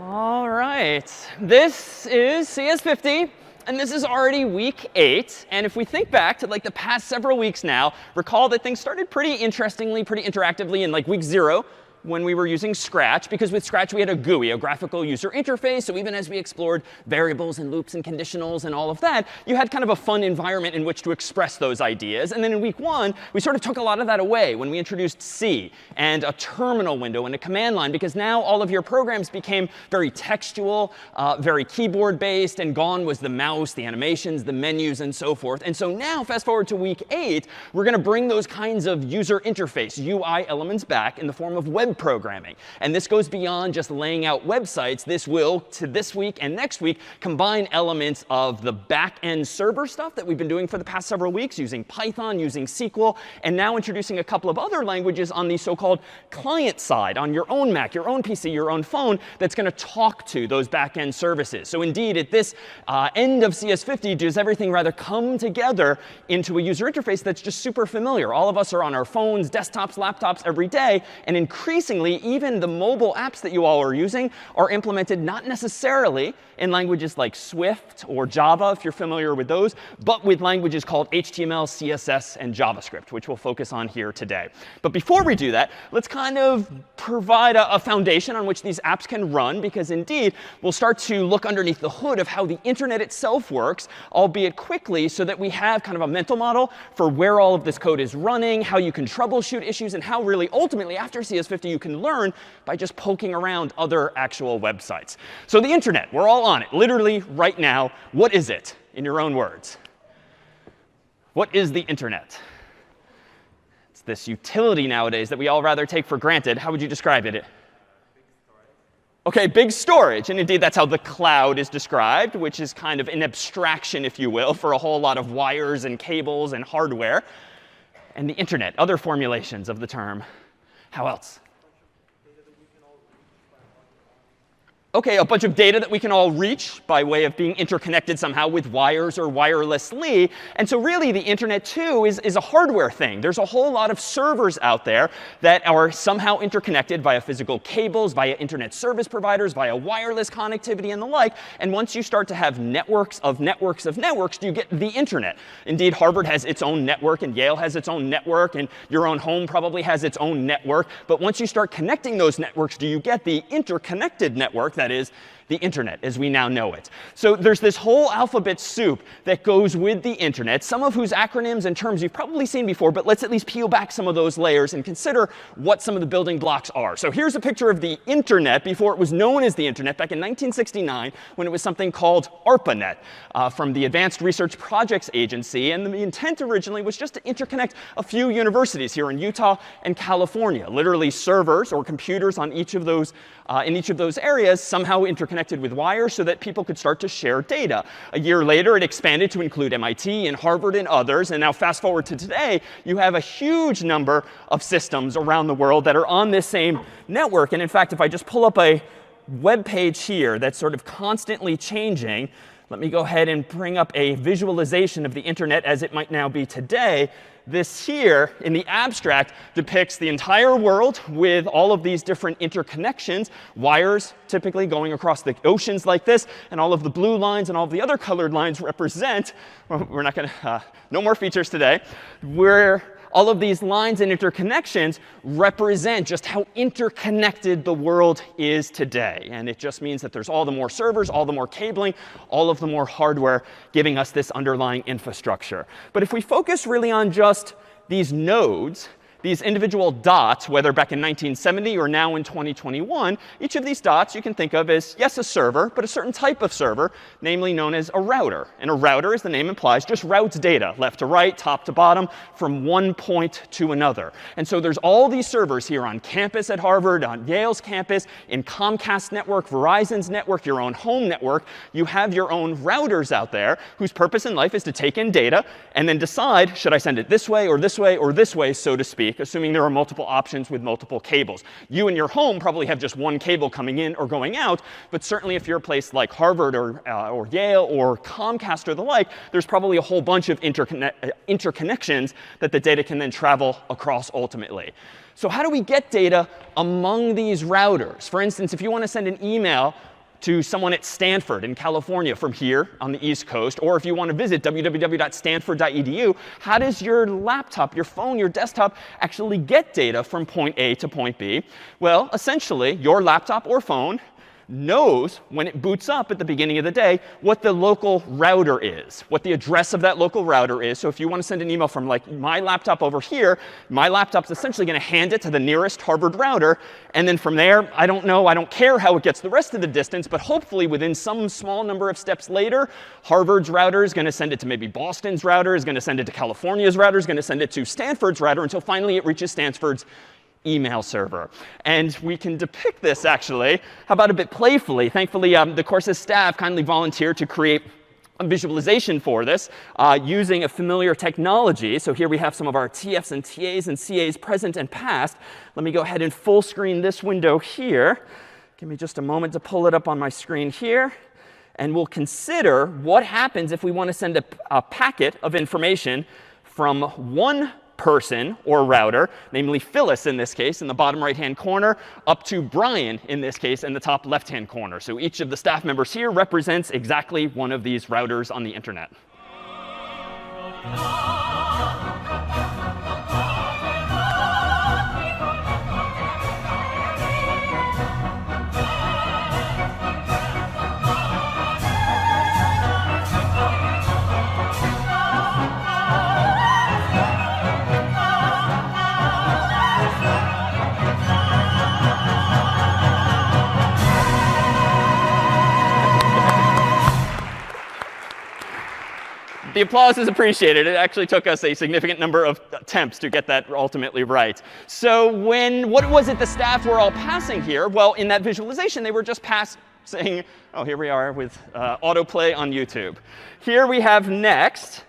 All right. This is CS50. And this is already week 8. And if we think back to like the past several weeks now, recall that things started pretty interestingly, pretty interactively in like week 0 when we were using Scratch. Because with Scratch, we had a GUI, a graphical user interface. So even as we explored variables and loops and conditionals and all of that, you had kind of a fun environment in which to express those ideas. And then in week 1, we sort of took a lot of that away when we introduced C and a terminal window and a command line. Because now all of your programs became very textual, very keyboard based, and gone was the mouse, the animations, the menus, and so forth. And so now, fast forward to week 8, we're going to bring those kinds of user interface, UI elements back in the form of web programming. And this goes beyond just laying out websites. This will, to this week and next week, combine elements of the back-end server stuff that we've been doing for the past several weeks, using Python, using SQL, and now introducing a couple of other languages on the so-called client side, on your own Mac, your own PC, your own phone, that's going to talk to those back-end services. So indeed, at this end of CS50, does everything rather come together into a user interface that's just super familiar. All of us are on our phones, desktops, laptops every day, and increasingly, even the mobile apps that you all are using are implemented not necessarily in languages like Swift or Java, if you're familiar with those, but with languages called HTML, CSS, and JavaScript, which we'll focus on here today. But before we do that, let's kind of provide a foundation on which these apps can run, because indeed, we'll start to look underneath the hood of how the internet itself works, albeit quickly, so that we have kind of a mental model for where all of this code is running, how you can troubleshoot issues, and how really ultimately, after CS50, you can learn by just poking around other actual websites. So the internet, we're all on it, literally right now. What is it, in your own words? What is the internet? It's this utility nowadays that we all rather take for granted. How would you describe it? OK, big storage. And indeed, that's how the cloud is described, which is kind of an abstraction, if you will, for a whole lot of wires and cables and hardware. And the internet, other formulations of the term. How else? OK, a bunch of data that we can all reach by way of being interconnected somehow with wires or wirelessly. And so really, the internet, too, is a hardware thing. There's a whole lot of servers out there that are somehow interconnected via physical cables, via internet service providers, via wireless connectivity, and the like. And once you start to have networks of networks of networks, you get the internet. Indeed, Harvard has its own network, and Yale has its own network, and your own home probably has its own network. But once you start connecting those networks, do you get the interconnected network, that is, the internet as we now know it. So there's this whole alphabet soup that goes with the internet, some of whose acronyms and terms you've probably seen before, but let's at least peel back some of those layers and consider what some of the building blocks are. So here's a picture of the internet before it was known as the internet back in 1969, when it was something called ARPANET from the Advanced Research Projects Agency. And the intent originally was just to interconnect a few universities here in Utah and California, literally servers or computers on each of those in each of those areas somehow interconnected with wires so that people could start to share data. A year later, it expanded to include MIT and Harvard and others. And now fast forward to today, you have a huge number of systems around the world that are on this same network. And in fact, if I just pull up a web page here that's sort of constantly changing, let me go ahead and bring up a visualization of the internet as it might now be today. This here, in the abstract, depicts the entire world with all of these different interconnections, wires typically going across the oceans like this, and all of the blue lines and all of the other colored lines represent, well, we're not going to, no more features today, where all of these lines and interconnections represent just how interconnected the world is today. And it just means that there's all the more servers, all the more cabling, all of the more hardware giving us this underlying infrastructure. But if we focus really on just these nodes, these individual dots, whether back in 1970 or now in 2021, each of these dots you can think of as, yes, a server, but a certain type of server, namely known as a router. And a router, as the name implies, just routes data left to right, top to bottom, from one point to another. And so there's all these servers here on campus at Harvard, on Yale's campus, in Comcast's network, Verizon's network, your own home network. You have your own routers out there whose purpose in life is to take in data and then decide, should I send it this way or this way or this way, so to speak, speak, assuming there are multiple options with multiple cables. You in your home probably have just one cable coming in or going out, but certainly if you're a place like Harvard or Yale or Comcast or the like, there's probably a whole bunch of interconnections that the data can then travel across ultimately. So how do we get data among these routers? For instance, if you want to send an email to someone at Stanford in California from here on the East Coast, or if you want to visit www.stanford.edu, how does your laptop, your phone, your desktop actually get data from point A to point B? Well, essentially, your laptop or phone knows when it boots up at the beginning of the day what the local router is, what the address of that local router is. So if you want to send an email from like my laptop over here, my laptop's essentially going to hand it to the nearest Harvard router. And then from there, I don't know, I don't care how it gets the rest of the distance, but hopefully within some small number of steps later, Harvard's router is going to send it to maybe Boston's router, is going to send it to California's router, is going to send it to Stanford's router until finally it reaches Stanford's email server. And we can depict this, actually, how about a bit playfully. Thankfully, the course's staff kindly volunteered to create a visualization for this using a familiar technology. So here we have some of our TFs and TAs and CAs present and past. Let me go ahead and full screen this window here. Give me just a moment to pull it up on my screen here. And we'll consider what happens if we want to send a packet of information from one person or router, namely Phyllis in this case in the bottom right-hand corner, up to Brian in this case in the top left-hand corner. So each of the staff members here represents exactly one of these routers on the internet. The applause is appreciated. It actually took us a significant number of attempts to get that ultimately right. So what was it the staff were all passing here? Well, in that visualization, they were just saying, oh, here we are with autoplay on YouTube. Here we have next.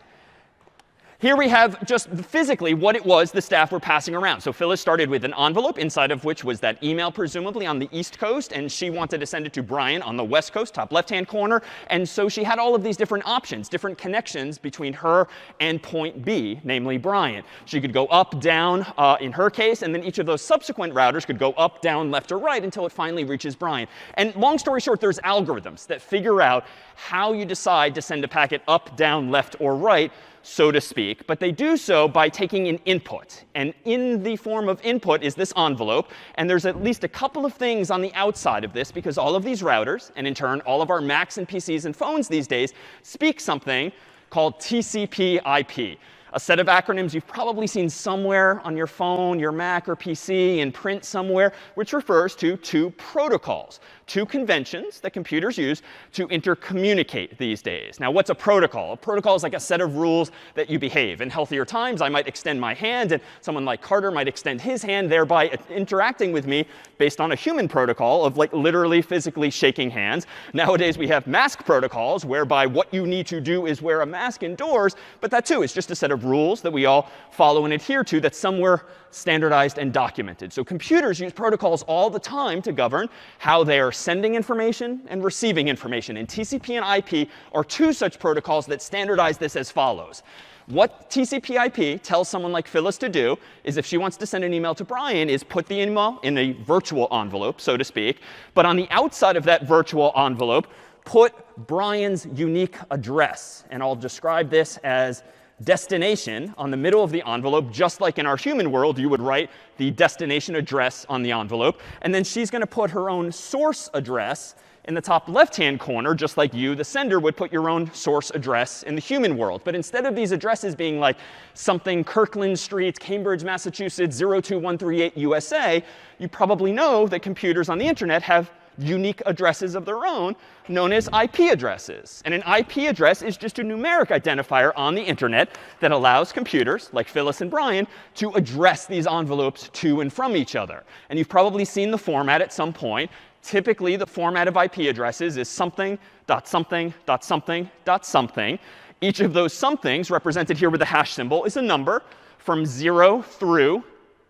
Here we have just physically what it was the staff were passing around. So Phyllis started with an envelope inside of which was that email, presumably on the East Coast. And she wanted to send it to Brian on the West Coast, top left-hand corner. And so she had all of these different options, different connections between her and point B, namely Brian. She could go up, down in her case. And then each of those subsequent routers could go up, down, left, or right until it finally reaches Brian. And long story short, there's algorithms that figure out how you decide to send a packet up, down, left, or right, so to speak. But they do so by taking an input. And in the form of input is this envelope. And there's at least a couple of things on the outside of this, because all of these routers, and in turn all of our Macs and PCs and phones these days, speak something called TCP/IP. A set of acronyms you've probably seen somewhere on your phone, your Mac, or PC in print somewhere, which refers to two protocols, two conventions that computers use to intercommunicate these days. Now, what's a protocol? A protocol is like a set of rules that you behave. In healthier times, I might extend my hand, and someone like Carter might extend his hand, thereby interacting with me based on a human protocol of like literally physically shaking hands. Nowadays, we have mask protocols, whereby what you need to do is wear a mask indoors. But that, too, is just a set of rules that we all follow and adhere to that's somewhere standardized and documented. So computers use protocols all the time to govern how they are sending information and receiving information. And TCP and IP are two such protocols that standardize this as follows. What TCP/IP tells someone like Phyllis to do is, if she wants to send an email to Brian, is put the email in a virtual envelope, so to speak. But on the outside of that virtual envelope, put Brian's unique address. And I'll describe this as destination on the middle of the envelope. Just like in our human world, you would write the destination address on the envelope. And then she's going to put her own source address in the top left-hand corner, just like you, the sender, would put your own source address in the human world. But instead of these addresses being like something Kirkland Street, Cambridge, Massachusetts, 02138 USA, you probably know that computers on the internet have unique addresses of their own, known as IP addresses. And an IP address is just a numeric identifier on the internet that allows computers, like Phyllis and Brian, to address these envelopes to and from each other. And you've probably seen the format at some point. Typically, the format of IP addresses is something, dot something, dot something, dot something. Each of those somethings, represented here with the hash symbol, is a number from 0 through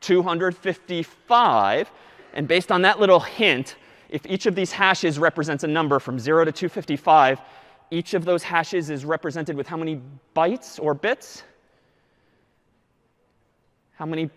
255. And based on that little hint, if each of these hashes represents a number from 0 to 255, each of those hashes is represented with how many bytes or bits? How many?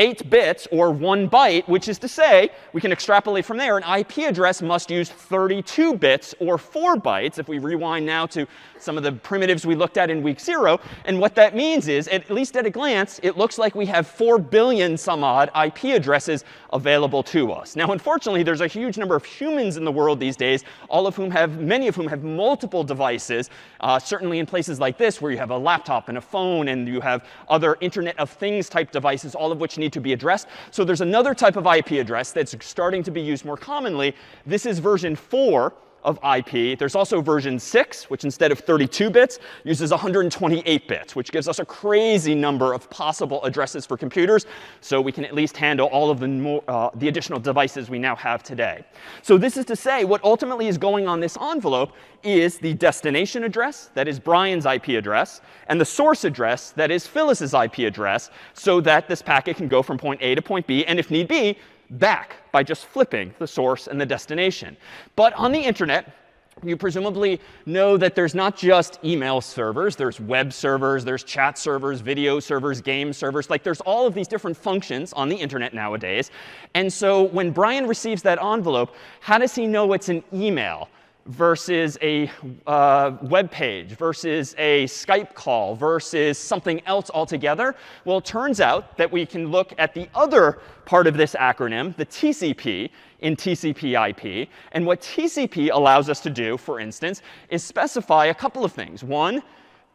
8 bits, or 1 byte, which is to say, we can extrapolate from there, an IP address must use 32 bits, or 4 bytes, if we rewind now to some of the primitives we looked at in week 0. And what that means is, at least at a glance, it looks like we have 4 billion some odd IP addresses available to us. Now, unfortunately, there's a huge number of humans in the world these days, many of whom have multiple devices, certainly in places like this, where you have a laptop and a phone, and you have other Internet of Things type devices, all of which need to be addressed. So there's another type of IP address that's starting to be used more commonly. This is version 4 of IP. There's also version 6, which instead of 32 bits, uses 128 bits, which gives us a crazy number of possible addresses for computers. So we can at least handle all of the additional devices we now have today. So this is to say, what ultimately is going on this envelope is the destination address, that is Brian's IP address, and the source address, that is Phyllis's IP address, so that this packet can go from point A to point B, and if need be, back by just flipping the source and the destination. But on the internet, you presumably know that there's not just email servers. There's web servers, there's chat servers, video servers, game servers. Like, there's all of these different functions on the internet nowadays. And so when Brian receives that envelope, how does he know it's an email versus a web page versus a Skype call versus something else altogether? Well, it turns out that we can look at the other part of this acronym, the TCP, in TCP/IP. And what TCP allows us to do, for instance, is specify a couple of things. One,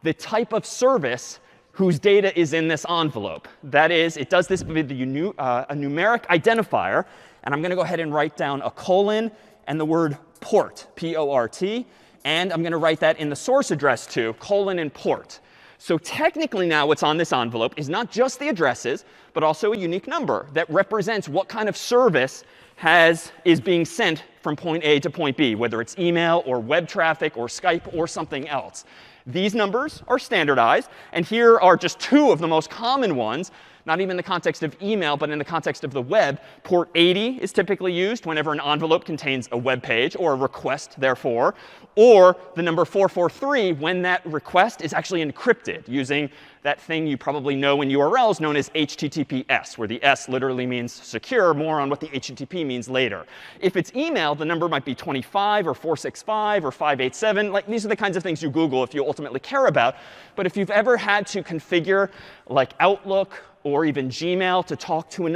the type of service whose data is in this envelope. That is, it does this with a numeric identifier. And I'm going to go ahead and write down a colon and the word port, P-O-R-T. And I'm going to write that in the source address too, colon and port. So technically now what's on this envelope is not just the addresses, but also a unique number that represents what kind of service is being sent from point A to point B, whether it's email or web traffic or Skype or something else. These numbers are standardized. And here are just 2 of the most common ones. Not even in the context of email, but in the context of the web. Port 80 is typically used whenever an envelope contains a web page, or a request, therefore. Or the number 443 when that request is actually encrypted using that thing you probably know in URLs known as HTTPS, where the S literally means secure. More on what the HTTP means later. If it's email, the number might be 25 or 465 or 587. Like, these are the kinds of things you Google if you ultimately care about. But if you've ever had to configure like Outlook or even Gmail to talk to another